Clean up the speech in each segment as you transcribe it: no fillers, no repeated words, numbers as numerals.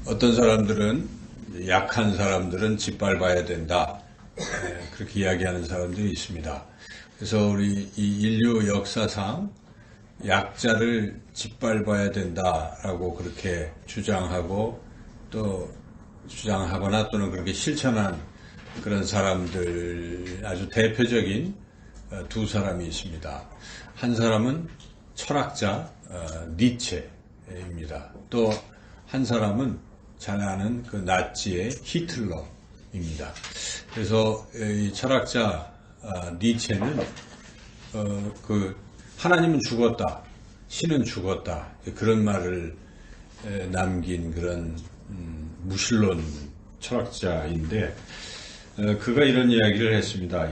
어떤 사람들은 약한 사람들은 짓밟아야 된다. 그렇게 이야기하는 사람들이 있습니다. 그래서 우리 이 인류 역사상 약자를 짓밟아야 된다라고 그렇게 주장하고 또 주장하거나 또는 그렇게 실천한 그런 사람들 아주 대표적인 두 사람이 있습니다. 한 사람은 철학자 니체입니다. 또 한 사람은 잘 아는 그 나치의 히틀러입니다. 그래서 이 철학자 니체는 그 하나님은 죽었다, 신은 죽었다 그런 말을 남긴 그런 무신론 철학자인데 그가 이런 이야기를 했습니다.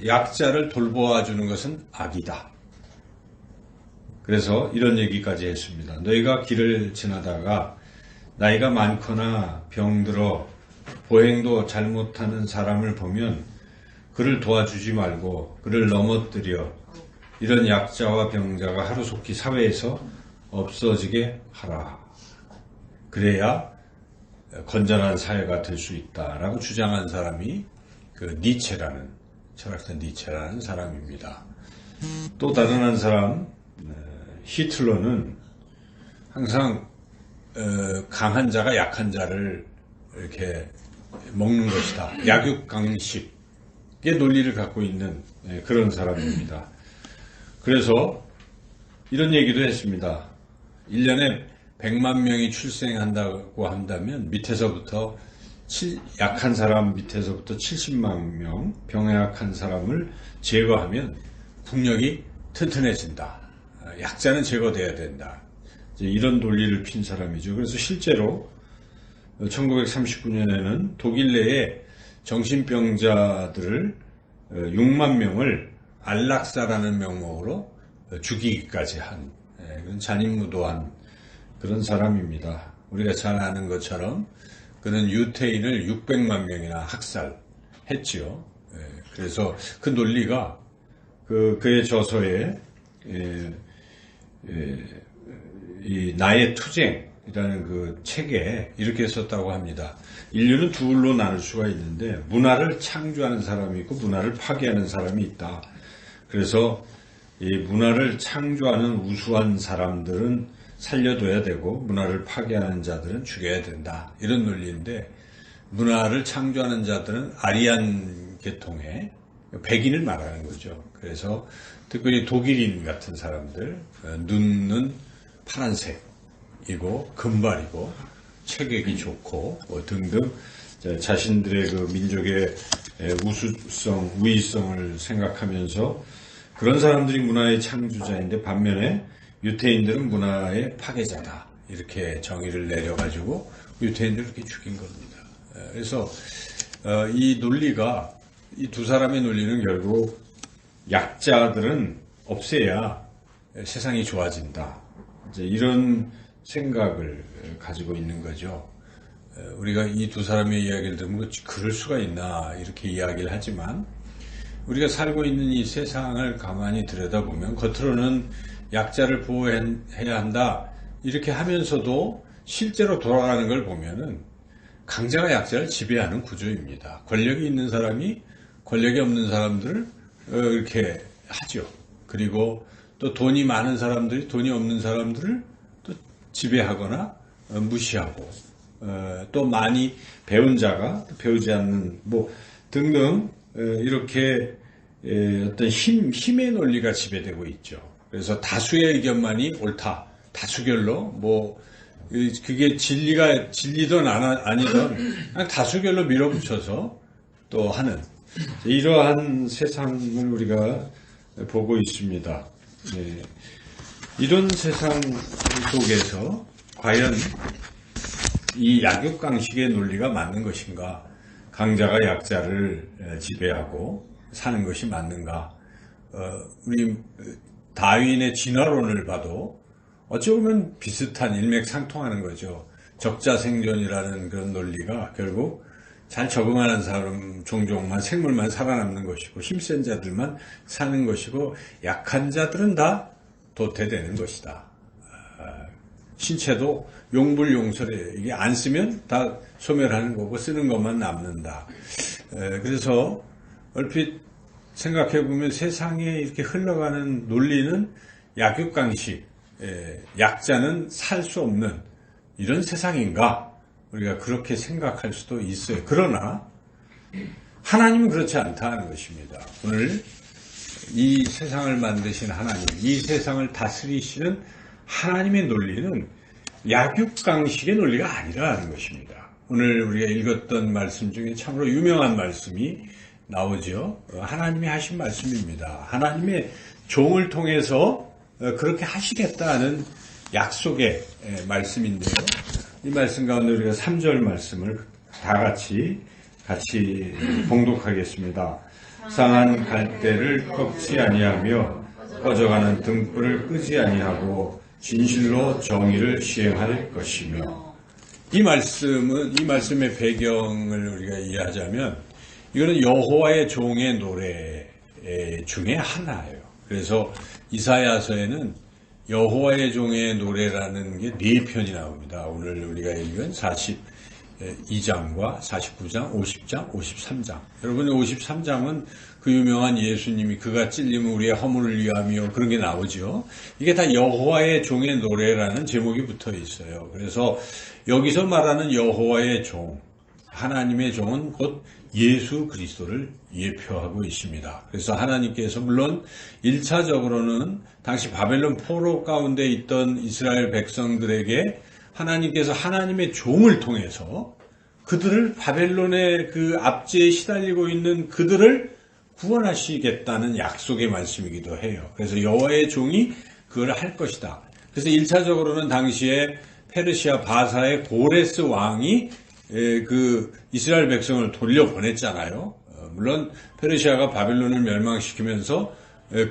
약자를 돌보아주는 것은 악이다. 그래서 이런 얘기까지 했습니다. 너희가 길을 지나다가 나이가 많거나 병들어 보행도 잘못하는 사람을 보면 그를 도와주지 말고 그를 넘어뜨려 이런 약자와 병자가 하루속히 사회에서 없어지게 하라. 그래야 건전한 사회가 될 수 있다라고 주장한 사람이 그 니체라는 철학자 니체라는 사람입니다. 또 다른 한 사람 히틀러는 항상 강한 자가 약한 자를 이렇게 먹는 것이다. 약육강식의 논리를 갖고 있는 그런 사람입니다. 그래서 이런 얘기도 했습니다. 1년에 100만 명이 출생한다고 한다면 밑에서부터 약한 사람 밑에서부터 70만 명 병약한 사람을 제거하면 국력이 튼튼해진다. 약자는 제거돼야 된다. 이런 논리를 핀 사람이죠. 그래서 실제로 1939년에는 독일 내에 정신병자들을 6만 명을 안락사라는 명목으로 죽이기까지 한 그런 잔인무도한 그런 사람입니다. 우리가 잘 아는 것처럼 그는 유태인을 600만 명이나 학살했지요. 그래서 그 논리가 그의 저서에 이 나의 투쟁이라는 그 책에 이렇게 썼다고 합니다. 인류는 둘로 나눌 수가 있는데 문화를 창조하는 사람이 있고 문화를 파괴하는 사람이 있다. 그래서 이 문화를 창조하는 우수한 사람들은 살려둬야 되고 문화를 파괴하는 자들은 죽여야 된다. 이런 논리인데 문화를 창조하는 자들은 아리안 계통의 백인을 말하는 거죠. 그래서 특별히 독일인 같은 사람들 눈은 파란색이고 금발이고 체격이 좋고 등등 자신들의 그 민족의 우수성, 우위성을 생각하면서 그런 사람들이 문화의 창조자인데 반면에 유태인들은 문화의 파괴자다. 이렇게 정의를 내려가지고 유태인들을 이렇게 죽인 겁니다. 그래서 이 논리가 이 두 사람의 논리는 결국 약자들은 없애야 세상이 좋아진다. 이제 이런 생각을 가지고 있는 거죠. 우리가 이 두 사람의 이야기를 들으면 그럴 수가 있나 이렇게 이야기를 하지만 우리가 살고 있는 이 세상을 가만히 들여다보면 겉으로는 약자를 보호해야 한다 이렇게 하면서도 실제로 돌아가는 걸 보면은 강자가 약자를 지배하는 구조입니다. 권력이 있는 사람이 권력이 없는 사람들을 이렇게 하죠. 그리고 또 돈이 많은 사람들이 돈이 없는 사람들을 또 지배하거나 무시하고 또 많이 배운 자가 배우지 않는 뭐 등등 이렇게 어떤 힘의 논리가 지배되고 있죠. 그래서 다수의 의견만이 옳다. 다수결로 뭐 그게 진리든 아니든 그냥 다수결로 밀어붙여서 또 하는 이러한 세상을 우리가 보고 있습니다. 이런 세상 속에서 과연 이 약육강식의 논리가 맞는 것인가? 강자가 약자를 지배하고 사는 것이 맞는가? 우리 다윈의 진화론을 봐도 어찌 보면 비슷한 일맥상통하는 거죠. 적자생존이라는 그런 논리가 결국 잘 적응하는 사람 종족만 생물만 살아남는 것이고 힘센 자들만 사는 것이고 약한 자들은 다 도태되는 것이다. 신체도 용불용설이에요. 이게 안 쓰면 다 소멸하는 거고 쓰는 것만 남는다. 그래서 얼핏 생각해 보면 세상에 이렇게 흘러가는 논리는 약육강식, 약자는 살 수 없는 이런 세상인가? 우리가 그렇게 생각할 수도 있어요. 그러나 하나님은 그렇지 않다는 것입니다. 오늘 이 세상을 만드신 하나님, 이 세상을 다스리시는 하나님의 논리는 약육강식의 논리가 아니라는 것입니다. 오늘 우리가 읽었던 말씀 중에 참으로 유명한 말씀이 나오죠. 하나님이 하신 말씀입니다. 하나님의 종을 통해서 그렇게 하시겠다는 약속의 말씀인데요. 이 말씀 가운데 우리가 3절 말씀을 다 같이 봉독하겠습니다. 상한 갈대를 꺾지 아니하며 꺼져가는 등불을 끄지 아니하고 진실로 정의를 시행할 것이며. 이 말씀의 배경을 우리가 이해하자면 이거는 여호와의 종의 노래 중에 하나예요. 그래서 이사야서에는 여호와의 종의 노래라는 게 4편이 나옵니다. 오늘 우리가 읽은 42장과 49장, 50장, 53장. 여러분 53장은 그 유명한 예수님이 그가 찔림은 우리의 허물을 위하며 그런 게 나오죠. 이게 다 여호와의 종의 노래라는 제목이 붙어 있어요. 그래서 여기서 말하는 여호와의 종, 하나님의 종은 곧 예수 그리스도를 예표하고 있습니다. 그래서 하나님께서 물론 1차적으로는 당시 바벨론 포로 가운데 있던 이스라엘 백성들에게 하나님께서 하나님의 종을 통해서 그들을 바벨론의 그 압제에 시달리고 있는 그들을 구원하시겠다는 약속의 말씀이기도 해요. 그래서 여호와의 종이 그걸 할 것이다. 그래서 1차적으로는 당시에 페르시아 바사의 고레스 왕이 그 이스라엘 백성을 돌려보냈잖아요. 물론 페르시아가 바벨론을 멸망시키면서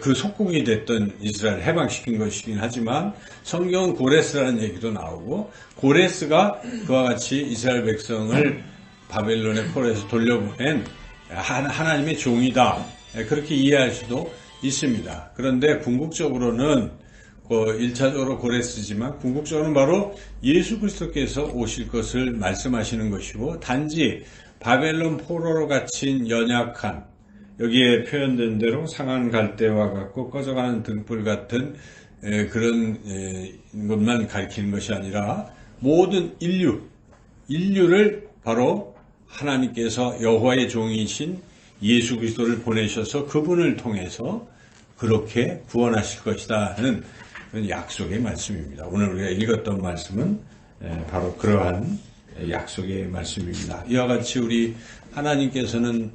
그 속국이 됐던 이스라엘 해방시킨 것이긴 하지만 성경은 고레스라는 얘기도 나오고 고레스가 그와 같이 이스라엘 백성을 바벨론의 포로에서 돌려보낸 하나님의 종이다. 그렇게 이해할 수도 있습니다. 그런데 궁극적으로는 1차적으로 고레스지만 궁극적으로는 바로 예수 그리스도께서 오실 것을 말씀하시는 것이고 단지 바벨론 포로로 갇힌 연약한 여기에 표현된 대로 상한 갈대와 같고 꺼져가는 등불 같은 그런 것만 가리키는 것이 아니라 모든 인류를 바로 하나님께서 여호와의 종이신 예수 그리스도를 보내셔서 그분을 통해서 그렇게 구원하실 것이다는 약속의 말씀입니다. 오늘 우리가 읽었던 말씀은 바로 그러한 약속의 말씀입니다. 이와 같이 우리 하나님께서는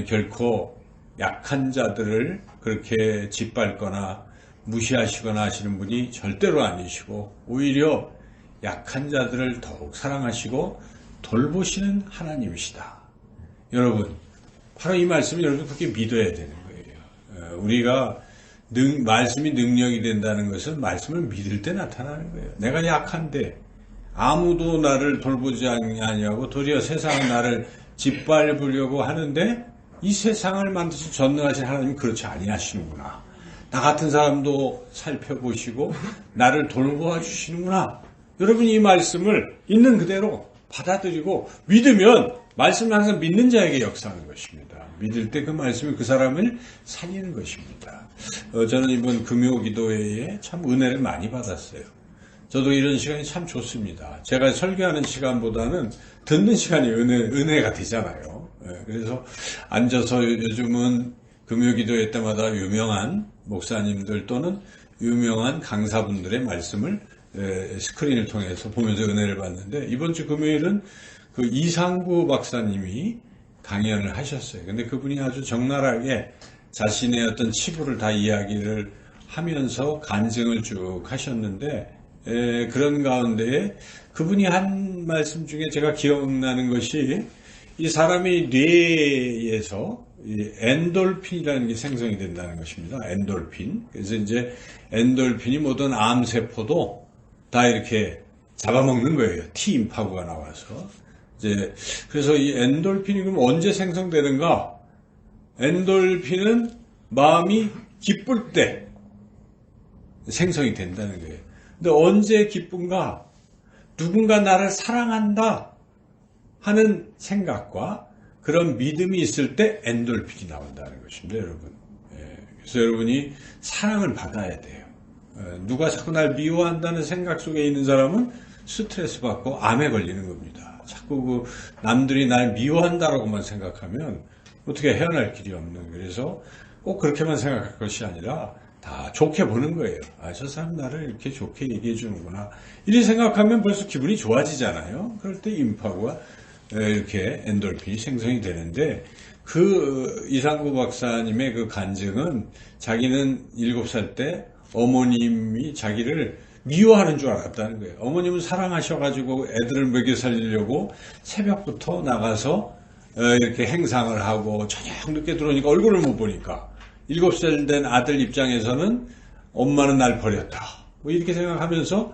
결코 약한 자들을 그렇게 짓밟거나 무시하시거나 하시는 분이 절대로 아니시고 오히려 약한 자들을 더욱 사랑하시고 돌보시는 하나님이시다. 여러분, 바로 이 말씀을 여러분 그렇게 믿어야 되는 거예요. 우리가 말씀이 능력이 된다는 것은 말씀을 믿을 때 나타나는 거예요. 내가 약한데 아무도 나를 돌보지 아니하고 도리어 세상은 나를 짓밟으려고 하는데 이 세상을 만드신 전능하신 하나님은 그렇지 아니하시는구나. 나 같은 사람도 살펴보시고 나를 돌보아 주시는구나. 여러분 이 말씀을 있는 그대로 받아들이고 믿으면 말씀을 항상 믿는 자에게 역사하는 것입니다. 믿을 때 그 말씀이 그 사람을 살리는 것입니다. 저는 이번 금요기도회에 참 은혜를 많이 받았어요. 저도 이런 시간이 참 좋습니다. 제가 설교하는 시간보다는 듣는 시간이 은혜가 되잖아요. 그래서 앉아서 요즘은 금요기도회 때마다 유명한 목사님들 또는 유명한 강사분들의 말씀을 스크린을 통해서 보면서 은혜를 받는데 이번 주 금요일은 그 이상구 박사님이 강연을 하셨어요. 근데 그분이 아주 적나라하게 자신의 어떤 치부를 다 이야기를 하면서 간증을 쭉 하셨는데 그런 가운데 그분이 한 말씀 중에 제가 기억나는 것이 이 사람이 뇌에서 엔돌핀이라는 게 생성이 된다는 것입니다. 엔돌핀. 그래서 이제 엔돌핀이 모든 암세포도 다 이렇게 잡아먹는 거예요. T임파구가 나와서. 이제 그래서 이 엔돌핀이 그럼 언제 생성되는가? 엔돌핀은 마음이 기쁠 때 생성이 된다는 거예요. 근데 언제 기쁜가? 누군가 나를 사랑한다 하는 생각과 그런 믿음이 있을 때 엔돌핀이 나온다는 것입니다, 여러분. 그래서 여러분이 사랑을 받아야 돼요. 누가 자꾸 날 미워한다는 생각 속에 있는 사람은 스트레스 받고 암에 걸리는 겁니다. 자꾸 그 남들이 날 미워한다라고만 생각하면 어떻게 헤어날 길이 없는, 그래서 꼭 그렇게만 생각할 것이 아니라 다 좋게 보는 거예요. 아, 저 사람 나를 이렇게 좋게 얘기해 주는구나. 이렇게 생각하면 벌써 기분이 좋아지잖아요. 그럴 때 임파가 이렇게 엔돌핀이 생성이 되는데, 그 이상구 박사님의 그 간증은 자기는 7살 때 어머님이 자기를 미워하는 줄 알았다는 거예요. 어머님은 사랑하셔가지고 애들을 먹여 살리려고 새벽부터 나가서 이렇게 행상을 하고 저녁 늦게 들어오니까 얼굴을 못 보니까 7살 된 아들 입장에서는 엄마는 날 버렸다, 뭐 이렇게 생각하면서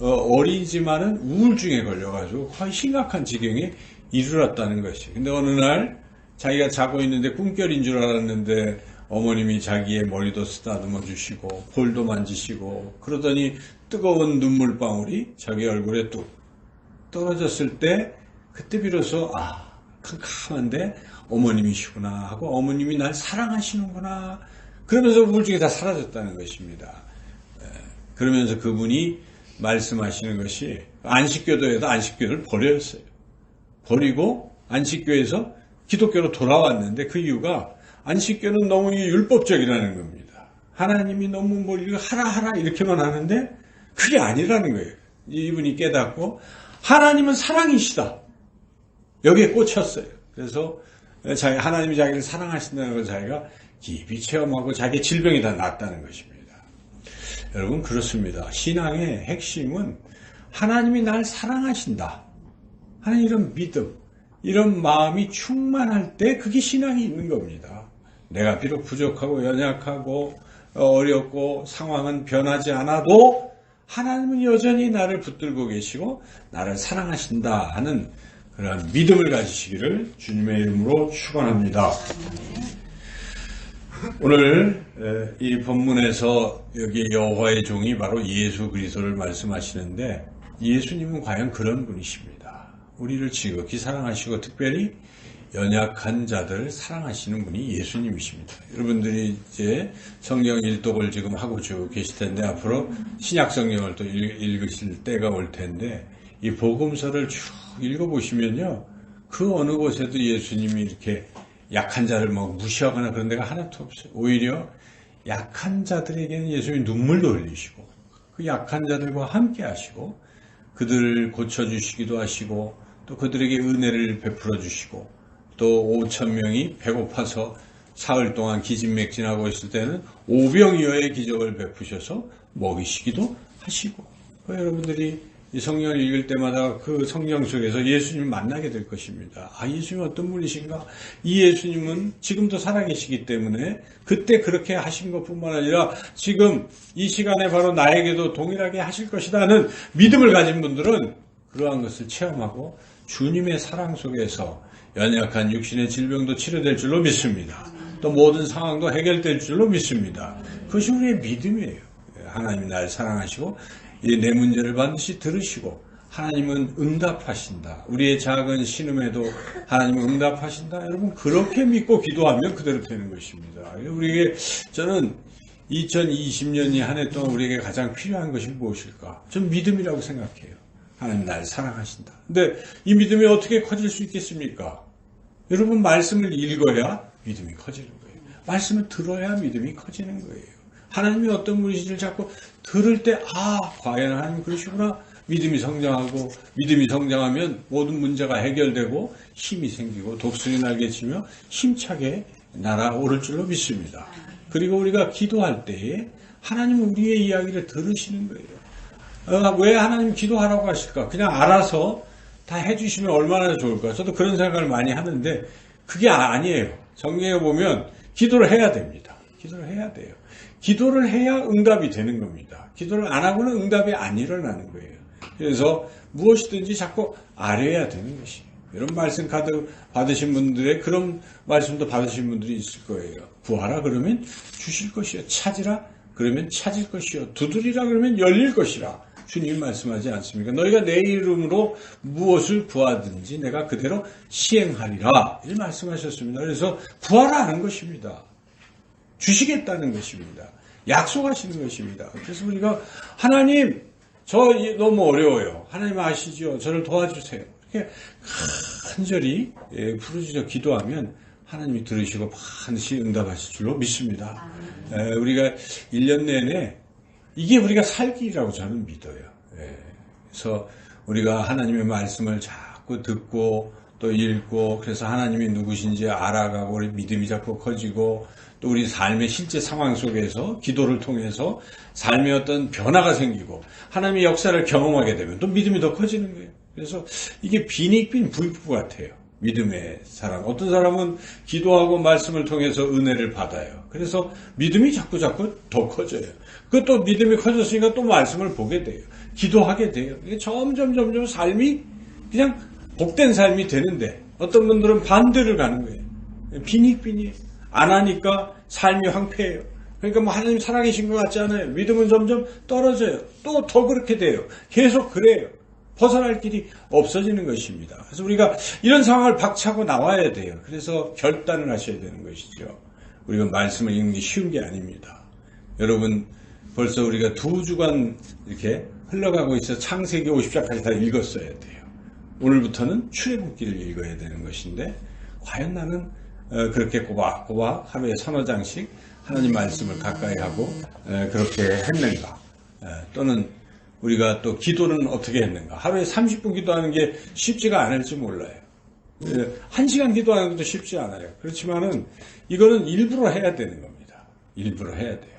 어리지만은 우울증에 걸려가지고 거의 심각한 지경에 이르렀다는 것이. 근데 어느 날 자기가 자고 있는데 꿈결인 줄 알았는데 어머님이 자기의 머리도 쓰다듬어 주시고 볼도 만지시고 그러더니 뜨거운 눈물방울이 자기 얼굴에 뚝 떨어졌을 때, 그때 비로소 캄캄한데 어머님이시구나 하고 어머님이 날 사랑하시는구나, 그러면서 우울증이 다 사라졌다는 것입니다. 그러면서 그분이 말씀하시는 것이, 안식교도에도 안식교를 버렸어요. 버리고 안식교에서 기독교로 돌아왔는데, 그 이유가 안식교는 너무 율법적이라는 겁니다. 하나님이 너무 뭐 이거 하라 이렇게만 하는데 그게 아니라는 거예요. 이분이 깨닫고 하나님은 사랑이시다, 여기에 꽂혔어요. 그래서 하나님이 자기를 사랑하신다는 걸 자기가 깊이 체험하고 자기의 질병이 다 낫다는 것입니다. 여러분, 그렇습니다. 신앙의 핵심은 하나님이 날 사랑하신다 하는 이런 믿음, 이런 마음이 충만할 때 그게 신앙이 있는 겁니다. 내가 비록 부족하고 연약하고 어렵고 상황은 변하지 않아도 하나님은 여전히 나를 붙들고 계시고 나를 사랑하신다 하는 그런 믿음을 가지시기를 주님의 이름으로 축원합니다. 오늘 이 본문에서 여기 여호와의 종이 바로 예수 그리스도를 말씀하시는데, 예수님은 과연 그런 분이십니다. 우리를 지극히 사랑하시고 특별히 연약한 자들을 사랑하시는 분이 예수님이십니다. 여러분들이 이제 성경 일독을 지금 하고 계실 텐데, 앞으로 신약 성경을 또 읽으실 때가 올 텐데, 이 복음서를 쭉 읽어보시면요, 그 어느 곳에도 예수님이 이렇게 약한 자를 뭐 무시하거나 그런 데가 하나도 없어요. 오히려 약한 자들에게는 예수님이 눈물도 흘리시고 그 약한 자들과 함께 하시고 그들을 고쳐주시기도 하시고 또 그들에게 은혜를 베풀어 주시고, 또 5,000명이 배고파서 사흘 동안 기진맥진하고 있을 때는 오병이어의 기적을 베푸셔서 먹이시기도 하시고, 여러분들이 이 성경을 읽을 때마다 그 성경 속에서 예수님을 만나게 될 것입니다. 예수님은 어떤 분이신가? 이 예수님은 지금도 살아계시기 때문에 그때 그렇게 하신 것뿐만 아니라 지금 이 시간에 바로 나에게도 동일하게 하실 것이다 하는 믿음을 가진 분들은 그러한 것을 체험하고 주님의 사랑 속에서 연약한 육신의 질병도 치료될 줄로 믿습니다. 또 모든 상황도 해결될 줄로 믿습니다. 그것이 우리의 믿음이에요. 하나님 날 사랑하시고 내 문제를 반드시 들으시고 하나님은 응답하신다. 우리의 작은 신음에도 하나님은 응답하신다. 여러분, 그렇게 믿고 기도하면 그대로 되는 것입니다. 우리에게, 저는 2020년이 한 해 동안 우리에게 가장 필요한 것이 무엇일까? 저는 믿음이라고 생각해요. 하나님 날 사랑하신다. 근데 이 믿음이 어떻게 커질 수 있겠습니까? 여러분, 말씀을 읽어야 믿음이 커지는 거예요. 말씀을 들어야 믿음이 커지는 거예요. 하나님이 어떤 분이신지를 자꾸 들을 때, 과연 하나님 그러시구나. 믿음이 성장하고, 믿음이 성장하면 모든 문제가 해결되고 힘이 생기고 독수리 날개치며 힘차게 날아오를 줄로 믿습니다. 그리고 우리가 기도할 때에 하나님은 우리의 이야기를 들으시는 거예요. 왜 하나님 기도하라고 하실까? 그냥 알아서 다 해주시면 얼마나 좋을까? 저도 그런 생각을 많이 하는데 그게 아니에요. 성경에 보면 기도를 해야 됩니다. 기도를 해야 돼요. 기도를 해야 응답이 되는 겁니다. 기도를 안 하고는 응답이 안 일어나는 거예요. 그래서 무엇이든지 자꾸 아뢰야 되는 것이에요. 이런 말씀 카드 받으신 분들의 그런 말씀도 받으신 분들이 있을 거예요. 구하라 그러면 주실 것이요. 찾으라 그러면 찾을 것이요. 두드리라 그러면 열릴 것이라. 주님이 말씀하지 않습니까? 너희가 내 이름으로 무엇을 구하든지 내가 그대로 시행하리라. 이렇게 말씀하셨습니다. 그래서 구하라 하는 것입니다. 주시겠다는 것입니다. 약속하시는 것입니다. 그래서 우리가 하나님 저 너무 어려워요. 하나님 아시죠? 저를 도와주세요. 이렇게 간절히 부르짖어 기도하면 하나님이 들으시고 반드시 응답하실 줄로 믿습니다. 우리가 1년 내내 이게 우리가 살 길이라고 저는 믿어요. 그래서 우리가 하나님의 말씀을 자꾸 듣고 또 읽고 그래서 하나님이 누구신지 알아가고 우리 믿음이 자꾸 커지고 또 우리 삶의 실제 상황 속에서 기도를 통해서 삶의 어떤 변화가 생기고 하나님의 역사를 경험하게 되면 또 믿음이 더 커지는 거예요. 그래서 이게 빈익빈 부익부 같아요. 믿음의 사람. 어떤 사람은 기도하고 말씀을 통해서 은혜를 받아요. 그래서 믿음이 자꾸 더 커져요. 그것도 믿음이 커졌으니까 또 말씀을 보게 돼요. 기도하게 돼요. 이게 점점 삶이 그냥 복된 삶이 되는데 어떤 분들은 반대를 가는 거예요. 빈익빈이에요. 안 하니까 삶이 황폐해요. 그러니까 뭐 하나님 살아계신 것 같지 않아요. 믿음은 점점 떨어져요. 또 더 그렇게 돼요. 계속 그래요. 벗어날 길이 없어지는 것입니다. 그래서 우리가 이런 상황을 박차고 나와야 돼요. 그래서 결단을 하셔야 되는 것이죠. 우리가 말씀을 읽는 게 쉬운 게 아닙니다. 여러분 벌써 우리가 2주간 이렇게 흘러가고 있어 창세기 50장까지 다 읽었어야 돼요. 오늘부터는 출애굽기를 읽어야 되는 것인데 과연 나는 그렇게 꼬박꼬박 하루에 3-4장씩 하나님 말씀을 가까이 하고 그렇게 했는가? 또는 우리가 또 기도는 어떻게 했는가? 하루에 30분 기도하는 게 쉽지가 않을지 몰라요. 1시간 기도하는 것도 쉽지 않아요. 그렇지만은 이거는 일부러 해야 되는 겁니다. 일부러 해야 돼요.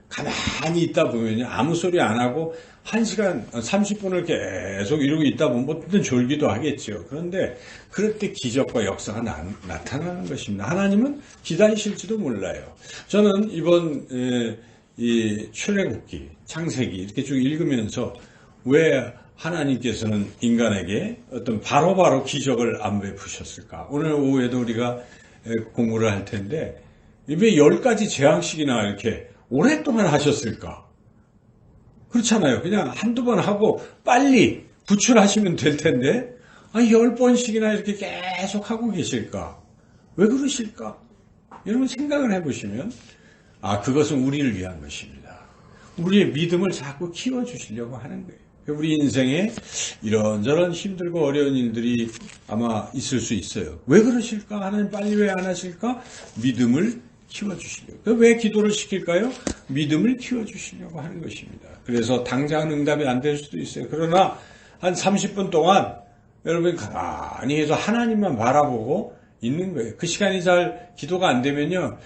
가만히 있다 보면요. 아무 소리 안 하고 1시간, 30분을 계속 이러고 있다 보면 어떤 졸기도 하겠죠. 그런데 그럴 때 기적과 역사가 나타나는 것입니다. 하나님은 기다리실지도 몰라요. 저는 이번 이 출애굽기, 창세기 이렇게 쭉 읽으면서 왜 하나님께서는 인간에게 어떤 바로바로 기적을 안 베푸셨을까? 오늘 오후에도 우리가 공부를 할 텐데 왜 10가지 재앙식이나 이렇게 오랫동안 하셨을까? 그렇잖아요. 그냥 한두 번 하고 빨리 구출하시면 될 텐데 10번씩이나 이렇게 계속 하고 계실까? 왜 그러실까? 여러분 생각을 해보시면 그것은 우리를 위한 것입니다. 우리의 믿음을 자꾸 키워주시려고 하는 거예요. 우리 인생에 이런저런 힘들고 어려운 일들이 아마 있을 수 있어요. 왜 그러실까? 하나님 빨리 왜 안 하실까? 믿음을 키워주시려고. 왜 기도를 시킬까요? 믿음을 키워주시려고 하는 것입니다. 그래서 당장 응답이 안 될 수도 있어요. 그러나 한 30분 동안 여러분이 가만히 해서 하나님만 바라보고 있는 거예요. 그 시간이 잘 기도가 안 되면요.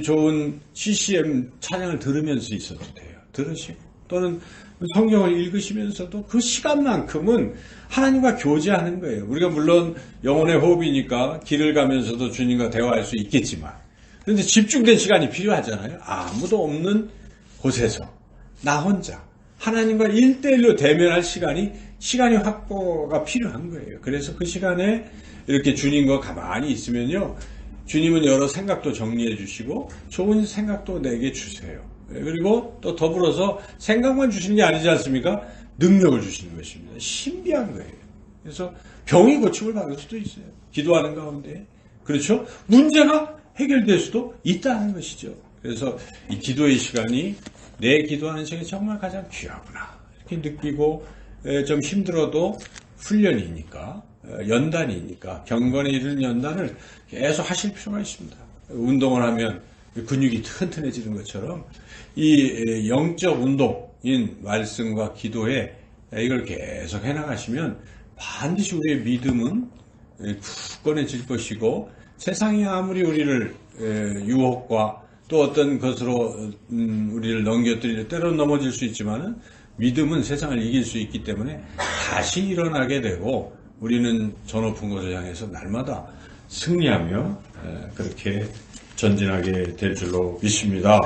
좋은 CCM 찬양을 들으면서 있어도 돼요. 들으시고 또는 성경을 읽으시면서도 그 시간만큼은 하나님과 교제하는 거예요. 우리가 물론 영혼의 호흡이니까 길을 가면서도 주님과 대화할 수 있겠지만 그런데 집중된 시간이 필요하잖아요. 아무도 없는 곳에서 나 혼자 하나님과 1대1로 대면할 시간이 확보가 필요한 거예요. 그래서 그 시간에 이렇게 주님과 가만히 있으면요. 주님은 여러 생각도 정리해 주시고 좋은 생각도 내게 주세요. 그리고 또 더불어서 생각만 주시는 게 아니지 않습니까? 능력을 주시는 것입니다. 신비한 거예요. 그래서 병이 고침을 받을 수도 있어요. 기도하는 가운데. 그렇죠? 문제가 해결될 수도 있다는 것이죠. 그래서 이 기도의 시간이 내 기도하는 시간이 정말 가장 귀하구나. 이렇게 느끼고 좀 힘들어도 훈련이니까 연단이니까 경건에 이르는 연단을 계속 하실 필요가 있습니다. 운동을 하면 근육이 튼튼해지는 것처럼 이 영적 운동인 말씀과 기도에 이걸 계속 해나가시면 반드시 우리의 믿음은 굳건해질 것이고 세상이 아무리 우리를 유혹과 또 어떤 것으로 우리를 넘겨뜨리려 때로는 넘어질 수 있지만은 믿음은 세상을 이길 수 있기 때문에 다시 일어나게 되고 우리는 저 높은 곳을 향해서 날마다 승리하며 그렇게 전진하게 될 줄로 믿습니다.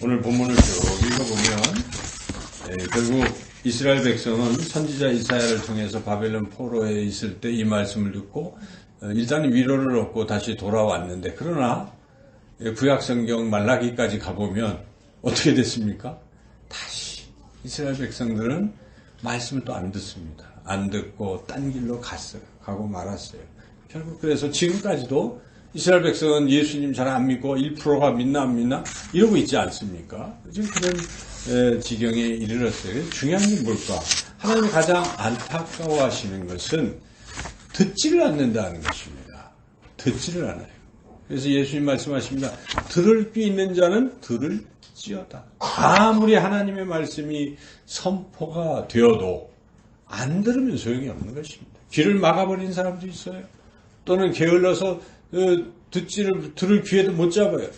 오늘 본문을 쭉 읽어보면 결국 이스라엘 백성은 선지자 이사야를 통해서 바벨론 포로에 있을 때 이 말씀을 듣고 일단 위로를 얻고 다시 돌아왔는데 그러나 구약성경 말라기까지 가보면 어떻게 됐습니까? 다시 이스라엘 백성들은 말씀을 또 안 듣습니다. 안 듣고 딴 길로 가고 말았어요. 결국 그래서 지금까지도 이스라엘 백성은 예수님 잘 안 믿고 1%가 믿나 안 믿나 이러고 있지 않습니까? 지금 그런 지경에 이르렀어요. 중요한 게 뭘까? 하나님이 가장 안타까워하시는 것은 듣지를 않는다는 것입니다. 듣지를 않아요. 그래서 예수님 말씀하십니다. 들을 귀 있는 자는 들을지어다. 아무리 하나님의 말씀이 선포가 되어도 안 들으면 소용이 없는 것입니다. 귀를 막아버린 사람도 있어요. 또는 게을러서 들을 귀에도 못 잡아요.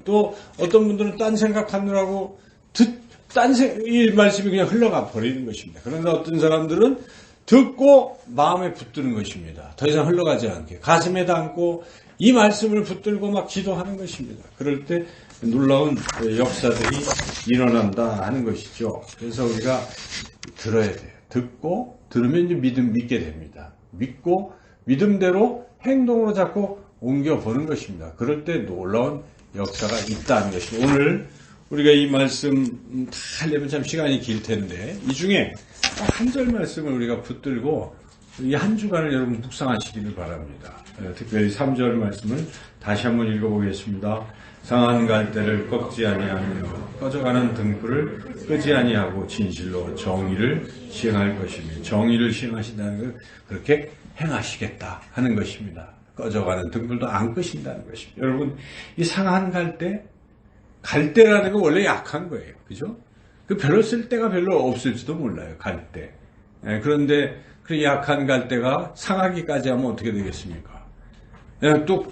또 어떤 분들은 딴 생각하느라고 이 말씀이 그냥 흘러가 버리는 것입니다. 그런데 어떤 사람들은 듣고 마음에 붙드는 것입니다. 더 이상 흘러가지 않게 가슴에 담고 이 말씀을 붙들고 막 기도하는 것입니다. 그럴 때 놀라운 역사들이 일어난다 하는 것이죠. 그래서 우리가 들어야 돼요. 듣고 들으면 이제 믿게 됩니다. 믿고 믿음대로 행동으로 자꾸 옮겨보는 것입니다. 그럴 때 놀라운 역사가 있다는 것입니다. 오늘 우리가 이 말씀 다 하려면 참 시간이 길 텐데 이 중에 한 절 말씀을 우리가 붙들고 이 한 주간을 여러분 묵상하시기를 바랍니다. 특별히 3절 말씀을 다시 한번 읽어보겠습니다. 상한 갈대를 꺾지 아니하며 꺼져가는 등불을 끄지 아니하고 진실로 정의를 시행할 것이며 정의를 시행하신다는 걸 그렇게 행하시겠다 하는 것입니다. 꺼져가는 등불도 안 끄신다는 것입니다. 여러분 이 상한 갈대라는 건 원래 약한 거예요. 그죠? 그 별로 쓸 데가 별로 없을지도 몰라요. 갈대. 그런데 그 약한 갈대가 상하기까지 하면 어떻게 되겠습니까? 그냥 또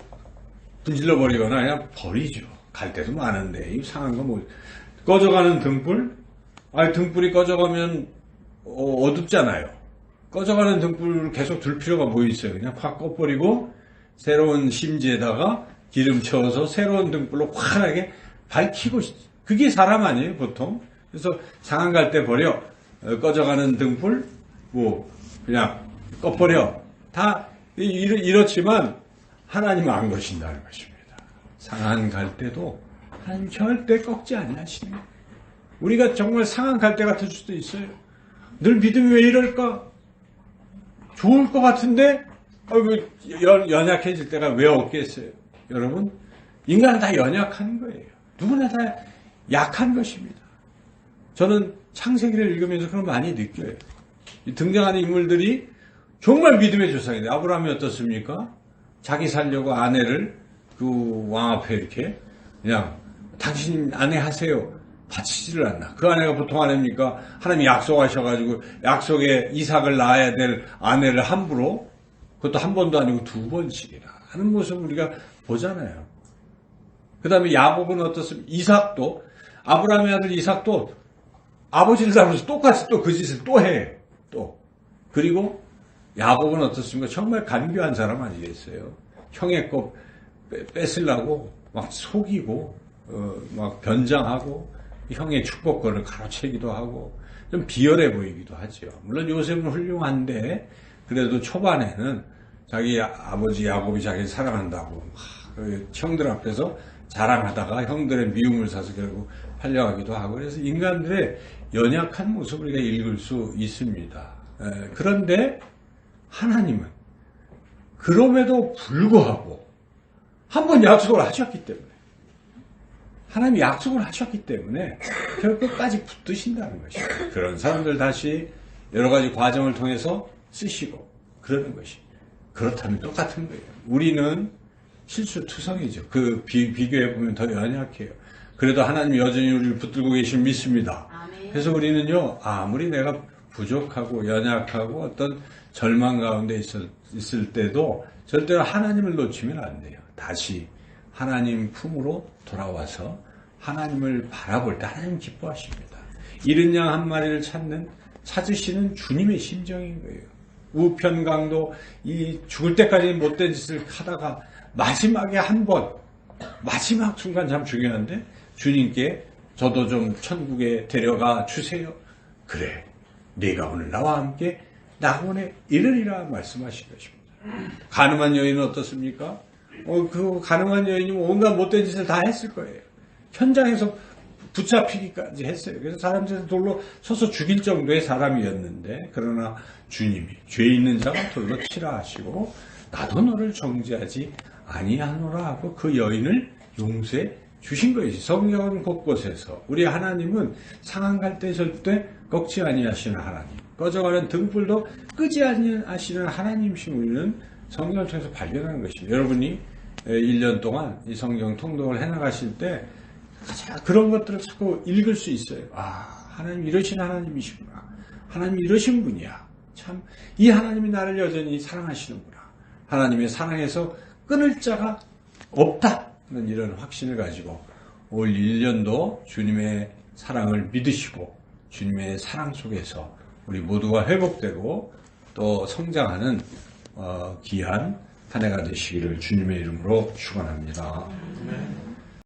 분질러 버리거나 그냥 버리죠. 갈대도 많은데 이 상한 거 뭐 꺼져가는 등불? 등불이 꺼져가면 어둡잖아요. 꺼져가는 등불을 계속 둘 필요가 뭐 있어요. 그냥 확 꺼버리고 새로운 심지에다가 기름 채워서 새로운 등불로 환하게 밝히고 그게 사람 아니에요 보통. 그래서 상한 갈대 버려 꺼져가는 등불 뭐 그냥 꺼버려 다 이렇지만 하나님은 안 거신다는 것입니다. 상한 갈대도 하나님 절대 꺾지 아니하시네. 우리가 정말 상한 갈대 같을 수도 있어요. 늘 믿음이 왜 이럴까? 좋을 것 같은데 연약해질 때가 왜 없겠어요? 여러분 인간은 다 연약한 거예요. 누구나 다 약한 것입니다. 저는 창세기를 읽으면서 그걸 많이 느껴요. 등장하는 인물들이 정말 믿음의 조상인데 아브라함이 어떻습니까? 자기 살려고 아내를 그 왕 앞에 이렇게 그냥 당신 아내 하세요. 바치지를 않나. 그 아내가 보통 아내입니까? 하나님이 약속하셔가지고 약속에 이삭을 낳아야 될 아내를 함부로 그것도 한 번도 아니고 두 번씩이나 하는 모습을 우리가 보잖아요. 그 다음에 야곱은 어떻습니까? 이삭도 아브라함의 아들 이삭도 아버지를 닮아서 똑같이 또 그 짓을 또 해요. 또 그리고 야곱은 어떻습니까? 정말 간교한 사람 아니겠어요? 형의 거 뺏으려고 막 속이고 막 변장하고 형의 축복권을 가로채기도 하고 좀 비열해 보이기도 하죠. 물론 요셉은 훌륭한데 그래도 초반에는 자기 아버지 야곱이 자기를 사랑한다고 형들 앞에서 자랑하다가 형들의 미움을 사서 결국 팔려가기도 하고 그래서 인간들의 연약한 모습을 우리가 읽을 수 있습니다. 그런데 하나님은 그럼에도 불구하고 한번 약속을 하셨기 때문에 하나님이 약속을 하셨기 때문에 결국 끝까지 붙드신다는 것이에요. 그런 사람들 다시 여러 가지 과정을 통해서 쓰시고 그러는 것이 그렇다면 똑같은 거예요. 우리는 실수투성이죠. 그 비교해보면 더 연약해요. 그래도 하나님 여전히 우리를 붙들고 계신 믿습니다. 그래서 우리는요 아무리 내가 부족하고 연약하고 어떤 절망 가운데 있을 때도 절대로 하나님을 놓치면 안 돼요. 다시 하나님 품으로 돌아와서 하나님을 바라볼 때 하나님 기뻐하십니다. 잃은 양 한 마리를 찾으시는 주님의 심정인 거예요. 우편강도 이 죽을 때까지 못된 짓을 하다가 마지막에 한 번 마지막 순간 참 중요한데 주님께 저도 좀 천국에 데려가 주세요. 그래 네가 오늘 나와 함께 낙원에 이르리라 말씀하신 것입니다. 가늠한 여인은 어떻습니까? 그 가늠한 여인이 온갖 못된 짓을 다 했을 거예요. 현장에서 붙잡히기까지 했어요. 그래서 사람들이 돌로 쳐서 죽일 정도의 사람이었는데, 그러나 주님이 죄 있는 자가 돌로 치라 하시고 나도 너를 정죄하지 아니하노라 하고 그 여인을 용서해 주신 것이지. 성경 곳곳에서 우리 하나님은 상한 갈 때 절대 꺾지 아니하시는 하나님, 꺼져가는 등불도 끄지 아니하시는 하나님이신 우리는 성경을 통해서 발견하는 것입니다. 여러분이 1년 동안 이 성경 통독을 해나가실 때 그런 것들을 자꾸 읽을 수 있어요. 아, 하나님 이러신 하나님이시구나. 하나님 이러신 분이야. 참, 이 하나님이 나를 여전히 사랑하시는구나. 하나님의 사랑에서 끊을 자가 없다는 이런 확신을 가지고 올 1년도 주님의 사랑을 믿으시고 주님의 사랑 속에서 우리 모두가 회복되고 또 성장하는 귀한 한 해가 되시기를 주님의 이름으로 축원합니다.